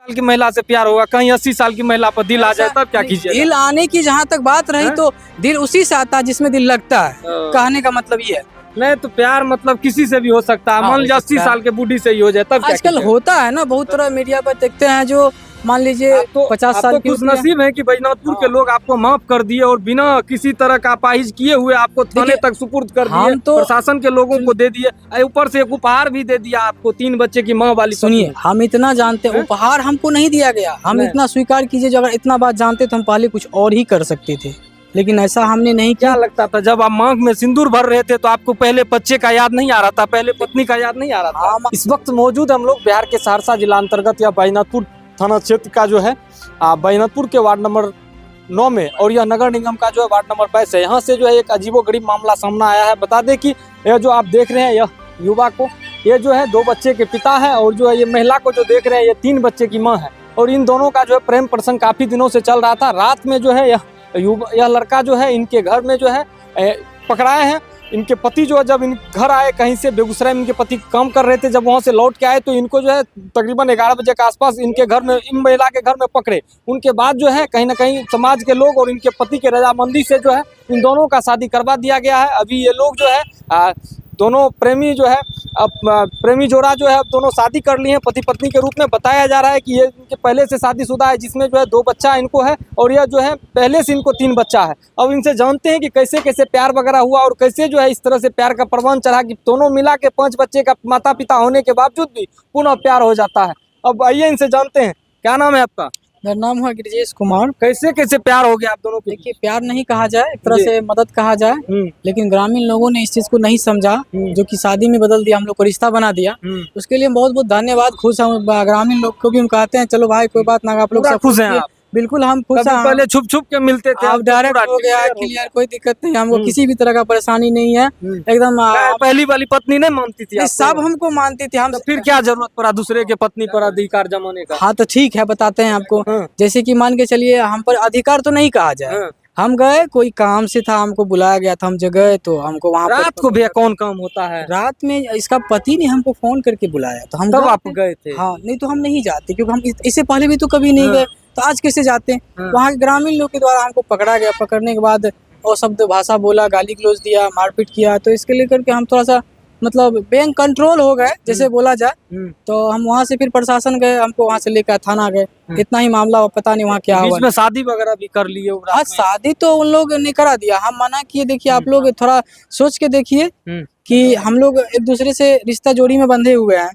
साल की महिला से प्यार होगा, कहीं 80 साल की महिला पर दिल आ जाए तब क्या कीजिए? दिल आने की जहाँ तक बात रही तो दिल उसी से आता है जिसमें दिल लगता है। कहने का मतलब ये है। नहीं तो प्यार मतलब किसी से भी हो सकता है, मान लीजिए 80 साल के बूढ़ी से ही हो जाए तब क्या आजकल कीजिए? होता है ना, बहुत तरह मीडिया पर देखते हैं जो मान लीजिए 50 साल की खुश नसीब है कि बैजनाथपुर के लोग आपको माफ कर दिए और बिना किसी तरह का अपाहिज किए हुए आपको थाने तक सुपुर्द कर दिए, प्रशासन के लोगों को दे दिए, ऊपर से एक उपहार भी दे दिया आपको, 3 बच्चे की माँ वाली। सुनिए, हम इतना जानते हैं, उपहार हमको नहीं दिया गया, हम इतना स्वीकार कीजिए, जो अगर इतना बात जानते तो हम पहले कुछ और ही कर सकते थे, लेकिन ऐसा हमने नहीं किया। क्या लगता था जब आप मांग में सिंदूर भर रहे थे तो आपको पहले बच्चे का याद नहीं आ रहा था, पहले पत्नी का याद नहीं आ रहा था? इस वक्त मौजूद हम लोग बिहार के सहरसा जिला अंतर्गत या बैजनाथपुर थाना क्षेत्र का जो है बैजनाथपुर के वार्ड नंबर 9 में, और यह नगर निगम का जो है वार्ड नंबर 22 है। यहाँ से जो है एक अजीबोगरीब मामला सामने आया है। बता दें कि यह जो आप देख रहे हैं, यह युवा को, ये जो है 2 बच्चे के पिता है, और जो है ये महिला को जो देख रहे हैं ये 3 बच्चे की माँ है, और इन दोनों का जो है प्रेम प्रसंग काफी दिनों से चल रहा था। रात में जो है यह लड़का जो है इनके घर में जो है पकड़ाए हैं। इनके पति जो है जब इन घर आए कहीं से, बेगूसराय में इनके पति काम कर रहे थे, जब वहां से लौट के आए तो इनको जो है तकरीबन 11 बजे के आसपास इनके घर में, इन महिला के घर में पकड़े। उनके बाद जो है कहीं ना कहीं समाज के लोग और इनके पति के रजामंदी से जो है इन दोनों का शादी करवा दिया गया है। अभी ये लोग जो है दोनों प्रेमी जो है, अब प्रेमी जोड़ा जो है अब दोनों शादी कर लिए हैं, पति पत्नी के रूप में। बताया जा रहा है कि ये इनके पहले से शादीशुदा है, जिसमें जो है 2 बच्चा इनको है, और यह जो है पहले से इनको 3 बच्चा है। अब इनसे जानते हैं कि कैसे कैसे प्यार वगैरह हुआ और कैसे जो है इस तरह से प्यार का परवान चढ़ा कि दोनों मिला के 5 बच्चे का माता पिता होने के बावजूद भी पुनः प्यार हो जाता है। अब आइए इनसे जानते हैं, क्या नाम है आपका? मेरा नाम है गिरिजेश कुमार। कैसे कैसे प्यार हो गया आप दोनों के? देखिए, प्यार नहीं कहा जाए, एक तरह से मदद कहा जाए, लेकिन ग्रामीण लोगों ने इस चीज को नहीं समझा, जो कि शादी में बदल दिया, हम लोग को रिश्ता बना दिया। उसके लिए बहुत बहुत धन्यवाद। खुश हम ग्रामीण लोग को भी हम कहते हैं, चलो भाई कोई बात ना, आप लोग सब खुश हैं? बिल्कुल हम खुश हैं। पहले छुप छुप के मिलते थे, अब डायरेक्ट हो गया, क्लियर, कोई दिक्कत नहीं, हमको किसी भी तरह का परेशानी नहीं है एकदम। पहली वाली पत्नी नहीं मानती थी? सब हमको मानती थी। हम तो फिर क्या जरूरत पड़ा दूसरे के पत्नी पर अधिकार जमाने का? हाँ तो ठीक है, बताते हैं आपको। जैसे कि मान के चलिए, हम पर अधिकार तो नहीं कहा जाए, हम गए, कोई काम से था, हमको बुलाया गया था, हम जब गए तो हमको वहाँ रात को भैया कौन काम होता है? रात में इसका पति ने हमको फोन करके बुलाया, तो हम तब आप गए थे? हाँ, नहीं तो हम नहीं जाते, क्योंकि हम इससे पहले भी तो कभी नहीं गए, तो आज कैसे जाते हैं? वहाँ के ग्रामीण लोग के द्वारा हमको पकड़ा गया। पकड़ने के बाद और शब्द भाषा बोला, गाली गलौज दिया, मारपीट किया, तो इसके लेकर के हम थोड़ा सा मतलब बैंक कंट्रोल हो गए, जैसे बोला जाए। तो हम वहाँ से फिर प्रशासन गए, हमको वहाँ से लेकर थाना गए। इतना ही मामला, पता नहीं वहाँ क्या हुआ। शादी वगैरह भी कर लिए? हाँ, शादी तो उन लोग ने करा दिया, हम मना किए। देखिए, आप लोग थोड़ा सोच के देखिए कि हम लोग एक दूसरे से रिश्ता जोड़ी में बंधे हुए हैं।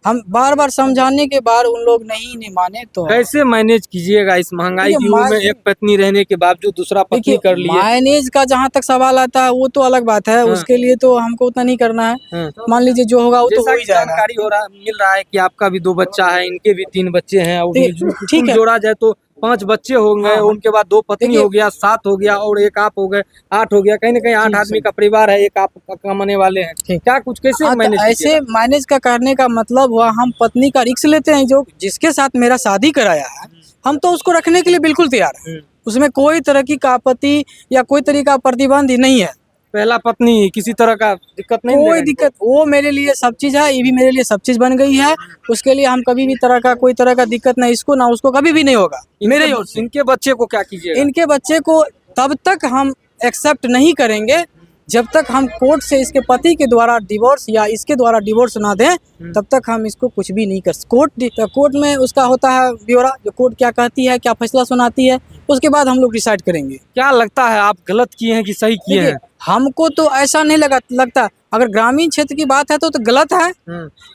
हम बार बार समझाने के बाद उन लोग नहीं माने, तो कैसे मैनेज कीजिएगा इस महंगाई की युग में, एक पत्नी रहने के बावजूद दूसरा पत्नी कर लिए? मैनेज का जहाँ तक सवाल आता है वो तो अलग बात है, उसके लिए तो हमको उतना नहीं करना है। मान लीजिए जो होगा वो तो हो ही जाएगा। जानकारी मिल रहा है कि आपका भी 2 बच्चा है, इनके भी 3 बच्चे हैं, ठीक है, जोड़ा जाए तो 5 बच्चे होंगे। उनके बाद 2 पत्नी हो गया, 7 हो गया, और एक आप हो गए, 8 हो गया। कहीं ना कहीं 8 आदमी का परिवार है, एक आप कमाने वाले हैं। क्या कुछ कैसे मैनेज? ऐसे मैनेज का करने का मतलब हुआ, हम पत्नी का रिस्क लेते हैं। जो जिसके साथ मेरा शादी कराया है, हम तो उसको रखने के लिए बिल्कुल तैयार हैं। उसमें कोई तरह की आपत्ति या कोई तरह का प्रतिबंध नहीं है। पहला पत्नी, किसी तरह का दिक्कत नहीं? कोई दिक्कत, वो मेरे लिए सब चीज है, ये भी मेरे लिए सब चीज बन गई है। उसके लिए हम कभी भी कोई तरह का दिक्कत ना इसको ना उसको कभी भी नहीं होगा। मेरे इनके बच्चे को क्या कीजिएगा? इनके बच्चे को तब तक हम एक्सेप्ट नहीं करेंगे जब तक हम कोर्ट से इसके पति के द्वारा डिवोर्स या इसके द्वारा डिवोर्स ना दें, तब तक हम इसको कुछ भी नहीं कर सकते। कोर्ट में उसका होता है ब्यौरा, जो कोर्ट क्या कहती है, क्या फैसला सुनाती है, उसके बाद हम लोग डिसाइड करेंगे। क्या लगता है, आप गलत किए हैं कि सही किए हैं? हमको तो ऐसा नहीं लगता। अगर ग्रामीण क्षेत्र की बात है तो गलत है,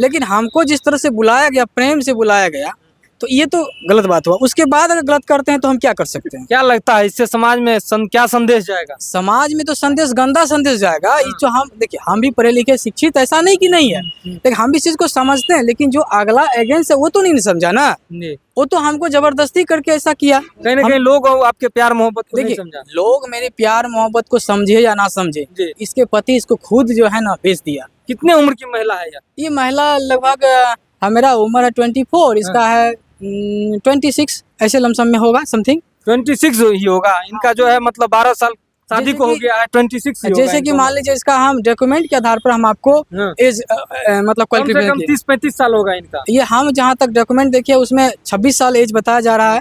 लेकिन हमको जिस तरह से बुलाया गया, प्रेम से बुलाया गया, तो ये तो गलत बात हुआ। उसके बाद अगर गलत करते हैं तो हम क्या कर सकते हैं? क्या लगता है इससे समाज में क्या संदेश जाएगा? समाज में तो संदेश, गंदा संदेश जाएगा। ये जो हम देखिए, हम भी पढ़े लिखे शिक्षित ऐसा नहीं कि नहीं है, लेकिन हम भी इस चीज को समझते हैं, लेकिन जो अगला अगेंस्ट है वो तो नहीं समझा ना। वो तो हमको जबरदस्ती करके ऐसा किया। कहीं ना कहीं लोग आपके प्यार मोहब्बत को नहीं समझा। लोग मेरे प्यार मोहब्बत को समझे या ना समझे, इसके पति इसको खुद जो है ना बेच दिया। कितने उम्र की महिला है ये महिला? लगभग मेरा उम्र है 24, इसका है 26, ऐसे लमसम में होगा, समथिंग 26 ही होगा। इनका जो है मतलब 12 साल शादी जैसे को हो कि- गया है 26 ही होगा जैसे कि इनको। मान लीजिए इसका हम डॉक्यूमेंट के आधार पर हम आपको हाँ। एज मतलब कम से कम क्वालिफिकेशन 30-35 साल होगा इनका। ये हम जहाँ तक डॉक्यूमेंट देखिए उसमें 26 साल एज बताया जा रहा है,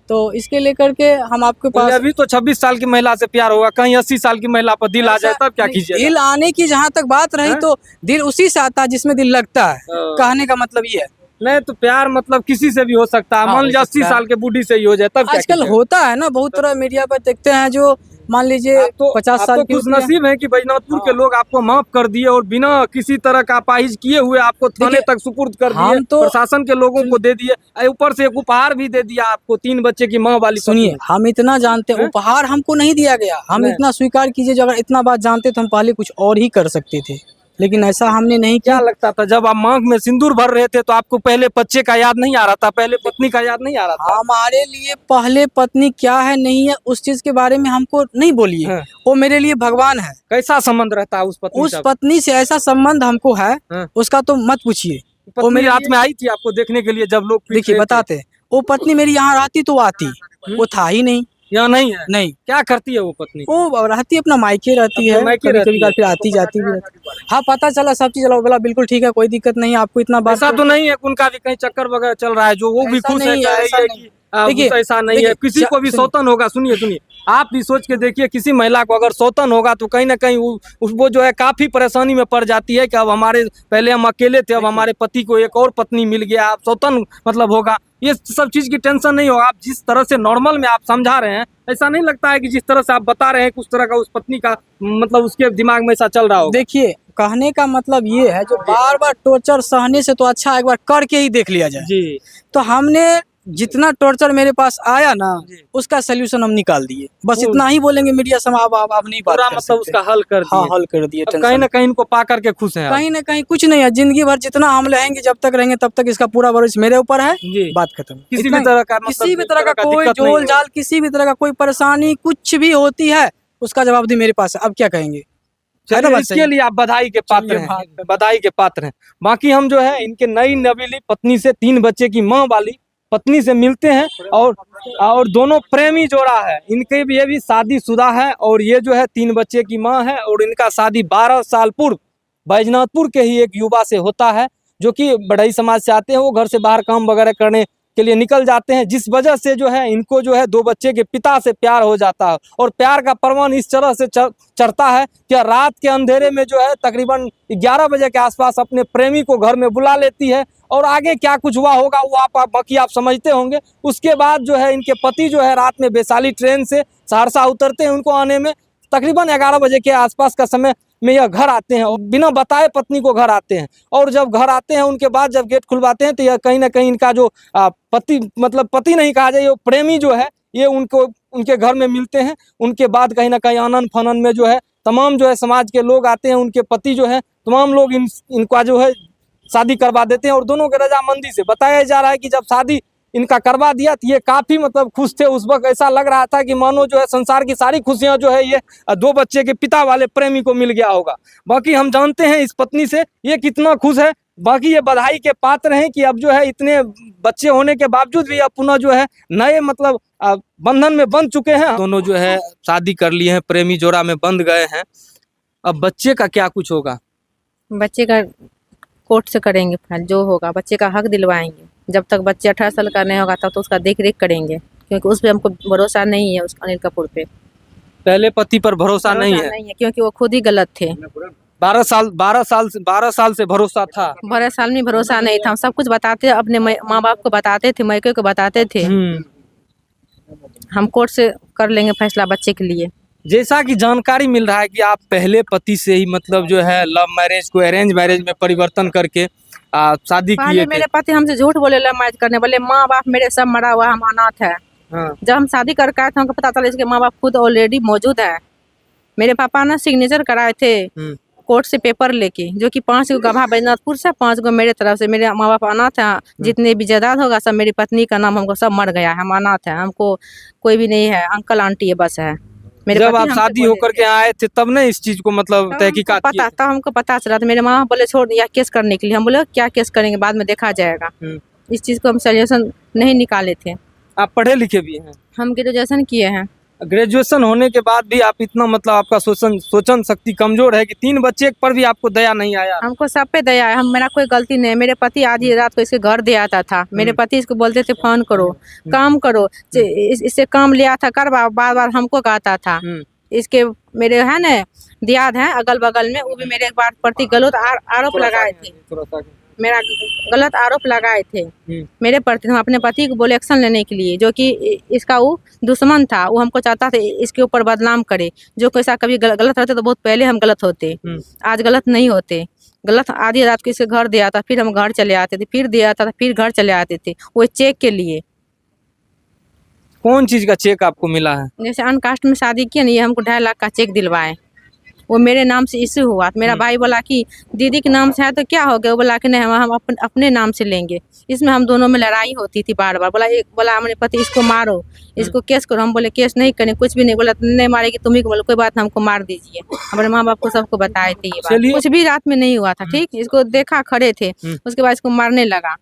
तो इसके लेकर के हम आपके बोले पास अभी तो 26 साल की महिला से प्यार होगा, कहीं 80 साल की महिला पर दिल आ जाए तब क्या नहीं, कीजिएगा? दिल आने की जहाँ तक बात रही हाँ? तो दिल उसी से आता है जिसमें दिल लगता है। हाँ। कहने का मतलब ये है। नहीं तो प्यार मतलब किसी से भी हो सकता है, हाँ, मान हो लीजिए 80 सकता है। साल के बूढ़ी से ही हो जाए तब क्या आजकल कीजिएगा? होता है ना, बहुत तरह मीडिया पर देखते हैं जो मान लीजिए आप तो 50 साल की खुश होती है। नसीब है कि बैजनाथपुर के हाँ। लोग आपको माफ कर दिए और बिना किसी तरह का अपाहिज किए हुए आपको थाने देखिए, तक सुपुर्द कर दिए, हम तो प्रशासन के लोगों को दे दिए, ऊपर से एक उपहार भी दे दिया आपको, 3 बच्चे की माँ वाली सुनिए, पत्नी। हम इतना जानते हैं, हैं? उपहार हमको नहीं दिया गया। हम नहीं। इतना स्वीकार कीजिए, जो अगर इतना बात जानते तो हम पहले कुछ और ही कर सकते थे, लेकिन ऐसा हमने नहीं क्या किया। लगता था जब आप मांग में सिंदूर भर रहे थे तो आपको पहले बच्चे का याद नहीं आ रहा था, पहले पत्नी का याद नहीं आ रहा था? हमारे लिए पहले पत्नी क्या है नहीं है उस चीज के बारे में हमको नहीं बोलिए। हाँ। वो मेरे लिए भगवान है। कैसा संबंध रहता है उस पत्नी उस का? पत्नी से ऐसा संबंध हमको है, हाँ। उसका तो मत पूछिए। वो पत्नी मेरे रात लिए- में आई थी आपको देखने के लिए जब लोग पीट देखिए रहे थे? बताते, वो पत्नी मेरी यहाँ रहती तो वो आती, वो था ही नहीं। यहाँ नहीं है? नहीं, क्या करती है वो पत्नी? वो रहती अपना मायके रहती अपने है, मायके कभी रहती कभी है। फिर आती जाती भी रहती है। हाँ, पता चला सब चीज, चलो बोला बिल्कुल ठीक है, कोई दिक्कत नहीं है, आपको इतना बात ऐसा तो नहीं है कि उनका भी कहीं चक्कर वगैरह चल रहा है जो वो भी ऐसा खुश है, नहीं है, कह रही ऐसा है नहीं। कि देखिए, ऐसा नहीं है, देखिए, किसी को भी सुनिए। सौतन होगा। सुनिए सुनिए, आप भी सोच के देखिए, किसी महिला को अगर सौतन होगा तो कहीं ना कहीं वो जो है काफी परेशानी में पड़ जाती है कि अब हमारे पहले हम अकेले थे, अब हमारे पति को एक और पत्नी मिल गया, अब सौतन मतलब होगा। ये सब चीज की टेंशन नहीं होगा। आप जिस तरह से नॉर्मल में आप समझा रहे हैं, ऐसा नहीं लगता है कि जिस तरह से आप बता रहे हैं उस तरह का उस पत्नी का मतलब उसके दिमाग में ऐसा चल रहा होगा। देखिए, कहने का मतलब ये है, जो बार बार टॉर्चर सहने से तो अच्छा एक बार करके ही देख लिया जाए। जी तो हमने जितना टॉर्चर मेरे पास आया ना, जी। उसका सोल्यूशन हम निकाल दिए। बस पूर्ण- इतना ही बोलेंगे मीडिया से, आप नहीं बात पूरा कर मतलब सकते। उसका हल कर हाँ, दिए। हल कर दिए। अब टेंशन कहीं ना कहीं इनको पा करके खुश हैं आप। कहीं ना कहीं कुछ नहीं है, जिंदगी भर जितना हम रहेंगे, जब तक रहेंगे तब तक इसका पूरा भरोसा मेरे ऊपर है। जी। बात खत्म। किसी इतना भी ही। तरह का मतलब किसी भी तरह का कोई दिक्कत नहीं जोल होगा। जाल, किसी भी तरह का कोई परेशानी कुछ भी होती है, उसका जवाब भी मेरे पास है। अब क्या कहेंगे? है ना चलिए, बात इसके सही? लिए आप बधाई के पात्र चलिए, हैं, बधाई के पात्र हैं। बाकी हम जो है इनके नई नवीली पत्नी से, 3 बच्चे की माँ वाली पत्नी से मिलते हैं, और दोनों प्रेमी जोड़ा है। इनके भी ये भी शादीशुदा है और ये जो है 3 बच्चे की माँ है, और इनका शादी 12 साल पूर्व बैजनाथपुर के ही एक युवा से होता है, जो कि बढ़ई समाज से आते हैं। वो घर से बाहर काम वगैरह करने के लिए निकल जाते हैं, जिस वजह से जो है इनको जो है 2 बच्चे के पिता से प्यार हो जाता है। और प्यार का परवान इस तरह से चढ़ता है कि रात के अंधेरे में जो है तकरीबन 11 बजे के आसपास अपने प्रेमी को घर में बुला लेती है। और आगे क्या कुछ हुआ होगा वो बाकी आप समझते होंगे। उसके बाद जो है इनके पति जो है रात में वैशाली ट्रेन से सहरसा उतरते हैं। उनको आने में तकरीबन 11 बजे के आसपास का समय में यह घर आते हैं, और बिना बताए पत्नी को घर आते हैं। और जब घर आते हैं उनके बाद जब गेट खुलवाते हैं तो यह कहीं ना कहीं इनका जो पति, मतलब पति नहीं कहा जाए, ये प्रेमी जो है, ये उनको उनके घर में मिलते हैं। उनके बाद कहीं ना कहीं आनन फानन में जो है तमाम जो है समाज के लोग आते हैं, उनके पति जो है तमाम लोग इनका जो है शादी करवा देते हैं। और दोनों के रजामंदी से बताया जा रहा है कि जब शादी इनका करवा दिया तो ये काफी मतलब खुश थे। उस वक्त ऐसा लग रहा था कि मानो जो है संसार की सारी खुशियां जो है ये 2 बच्चे के पिता वाले प्रेमी को मिल गया होगा। बाकी हम जानते हैं इस पत्नी से ये कितना खुश है। बाकी ये बधाई के पात्र हैं कि अब जो है इतने बच्चे होने के बावजूद भी अब पुनः जो है नए मतलब बंधन में बंध चुके हैं। दोनों जो है शादी कर लिए हैं, प्रेमी जोड़ा में बंध गए हैं। अब बच्चे का क्या कुछ होगा? बच्चे का कोर्ट से करेंगे फाइल, जो होगा बच्चे का हक दिलवाएंगे। जब तक बच्चे 18 साल का नहीं होगा तब तो उसका देख रेख करेंगे, क्योंकि उस पर हमको भरोसा नहीं है, उस अनिल कपूर पे पहले पति पर भरोसा नहीं है, क्योंकि वो खुद ही गलत थे। 12 साल से भरोसा था। 12 साल में भरोसा नहीं था। हम सब कुछ बताते, अपने माँ बाप को बताते थे, मायके को बताते थे। हम कोर्ट से कर लेंगे फैसला बच्चे के लिए। जैसा कि जानकारी मिल रहा है कि आप पहले पति से ही मतलब जो है लव मैरिज को अरेंज मैरिज में परिवर्तन करके शादी किए पहले थे। मेरे पति हमसे झूठ बोले लव मैरिज करने, बोले माँ बाप मेरे सब मरा हुआ, हम अनाथ है। हाँ। जब हम शादी करके आए थे हमको पता चला इसके माँ बाप खुद ऑलरेडी मौजूद है। मेरे पापा ने सिग्नेचर कराए थे कोर्ट से पेपर लेके, जो कि 5 गो गवाह बैजनाथपुर से, 5 गो मेरे तरफ से। मेरे माँ बाप अनाथ है, जितने भी जायदाद होगा सब मेरी पत्नी का नाम, हमको सब मर गया है, हम अनाथ है, हमको कोई भी नहीं है, अंकल आंटी है बस है। मेरे जब पति आप हमसे शादी बोले होकर थे। के आए थे तब ने इस चीज को मतलब तहकीकात की? तब हमको पता चला था। मेरे माँ बोले छोड़ या केस करने के लिए। हम बोले क्या केस करेंगे, बाद में देखा जाएगा। इस चीज को हम सोल्यूशन नहीं निकाले थे। आप पढ़े लिखे भी हैं? हम ग्रेजुएशन किए हैं। ग्रेजुएशन होने के बाद भी आप इतना मतलब आपका सोचन शक्ति कमजोर है कि 3 बच्चे पर भी आपको दया नहीं आया। हमको सब पे दया है, हम मेरा कोई गलती नहीं है। मेरे पति आधी रात को इसके घर दे आता था, मेरे पति इसको बोलते थे फोन करो, काम करो, इससे काम लिया था कर, बार बार हमको कहता था। इसके मेरे है ना दियाद है अगल बगल में, वो भी मेरे एक बार प्रति गलत आरोप लगाए थे, मेरा गलत आरोप लगाए थे मेरे प्रति। हम अपने पति को बोले एक्शन लेने के लिए, जो कि इसका वो दुश्मन था, वो हमको चाहता था इसके ऊपर बदनाम करे। जो कोई सा कभी गलत रहते तो बहुत पहले हम गलत होते, आज गलत नहीं होते। गलत आधी रात को इसके घर दे आता, फिर हम घर चले आते थे, फिर दे आता था, फिर घर चले आते थे, वो चेक के लिए। कौन चीज का चेक आपको मिला है? जैसे अनकास्ट में शादी किया ना, ये हमको 2.5 लाख का चेक दिलवाए, वो मेरे नाम से इश्यू हुआ। मेरा भाई बोला कि दीदी के नाम से है तो क्या हो गया, वो बोला कि नहीं हम अपने नाम से लेंगे। इसमें हम दोनों में लड़ाई होती थी बार बार। बोला हमारे पति इसको मारो, इसको केस करो। हम बोले केस नहीं करें, कुछ भी नहीं। बोला नहीं मारेगी तुम्ही को, बोलो कोई बात, हमको मार दीजिए। हमारे माँ बाप को सबको बताए थे ये बात, कुछ भी रात में नहीं हुआ था। ठीक, इसको देखा खड़े थे, उसके बाद इसको मारने लगा।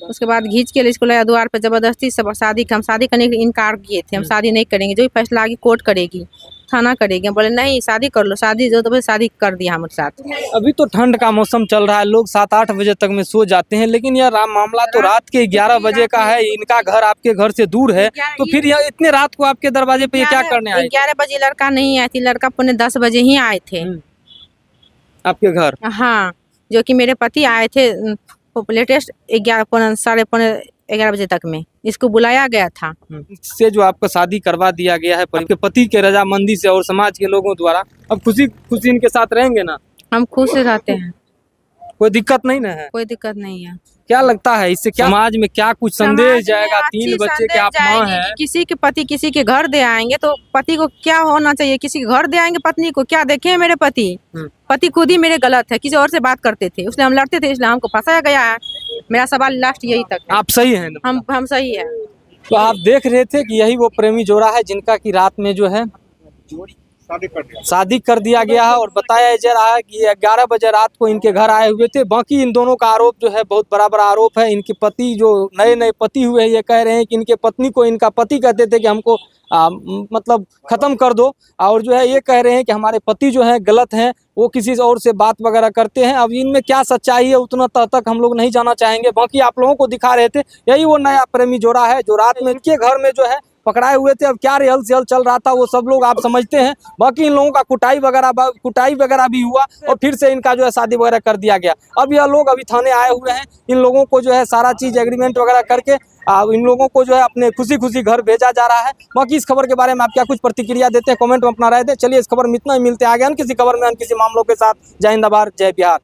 उसके बाद घींच के इसको लाया द्वार पर जबरदस्ती। सब शादी करने के इनकार किए थे, हम शादी नहीं करेंगे, जो भी फैसला आगे कोर्ट करेगी, थाना करेगी। बोले नहीं शादी कर लो, शादी जो तो शादी कर दिया हमारे साथ। अभी तो ठंड का मौसम चल रहा है, लोग 7-8 बजे तक में सो जाते हैं, लेकिन यह मामला तो रात के 11 बजे का है। इनका घर आपके घर से दूर है, तो फिर यह इतने रात को आपके दरवाजे पे ये क्या करने आए? 11 बजे लड़का नहीं आए थे, लड़का 10 बजे ही आए थे आपके घर। हाँ, जो कि मेरे पति आए थे लेटेस्ट 11 बजे तक में इसको बुलाया गया था। से जो आपका शादी करवा दिया गया है आपके पति के रजामंदी से और समाज के लोगों द्वारा, अब खुशी खुशी इनके साथ रहेंगे ना? हम खुश रहते हैं, कोई दिक्कत नहीं ना है? कोई दिक्कत नहीं है। क्या लगता है इससे क्या समाज में क्या कुछ संदेश जाएगा? 3 बच्चे के आप माँ हैं, किसी के पति किसी के घर दे आएंगे तो पति को क्या होना चाहिए? किसी के घर दे आएंगे पत्नी को, क्या देखे मेरे पति खुद ही मेरे गलत है, किसी और से बात करते थे, इसलिए हम लड़ते थे, इसलिए हमको फंसाया गया है। मेरा सवाल लास्ट यही तक है। आप सही है ना? हम सही है। तो आप देख रहे थे कि यही वो प्रेमी जोड़ा है जिनका की रात में जो है शादी कर दिया गया है, और बताया जा रहा है कि 11 बजे रात को इनके घर आए हुए थे। बाकी इन दोनों का आरोप जो है बहुत बड़ा आरोप है। इनके पति जो नए पति हुए हैं, ये कह रहे हैं कि इनके पत्नी को इनका पति कहते थे कि हमको मतलब खत्म कर दो, और जो है ये कह रहे हैं कि हमारे पति जो है गलत हैं, वो किसी और से बात वगैरह करते हैं। अब इनमें क्या सच्चाई है उतना तक हम लोग नहीं जाना चाहेंगे। बाकी आप लोगों को दिखा रहे थे, यही वो नया प्रेमी जोड़ा है जो रात में इनके घर में जो है पकड़ाए हुए थे। अब क्या रिहल सहल चल रहा था वो सब लोग आप समझते हैं। बाकी इन लोगों का कुटाई वगैरह भी हुआ, और फिर से इनका जो है शादी वगैरह कर दिया गया। अब यह लोग अभी थाने आए हुए हैं, इन लोगों को जो है सारा चीज एग्रीमेंट वगैरह करके इन लोगों को जो है अपने खुशी घर भेजा जा रहा है। बाकी इस खबर के बारे में आप क्या कुछ प्रतिक्रिया देते हैं, कमेंट में अपना राय दें। चलिए इस खबर में इतना ही, मिलते हैं आगे किसी खबर में किसी मामलों के साथ। जय हिंद, आभार, जय बिहार।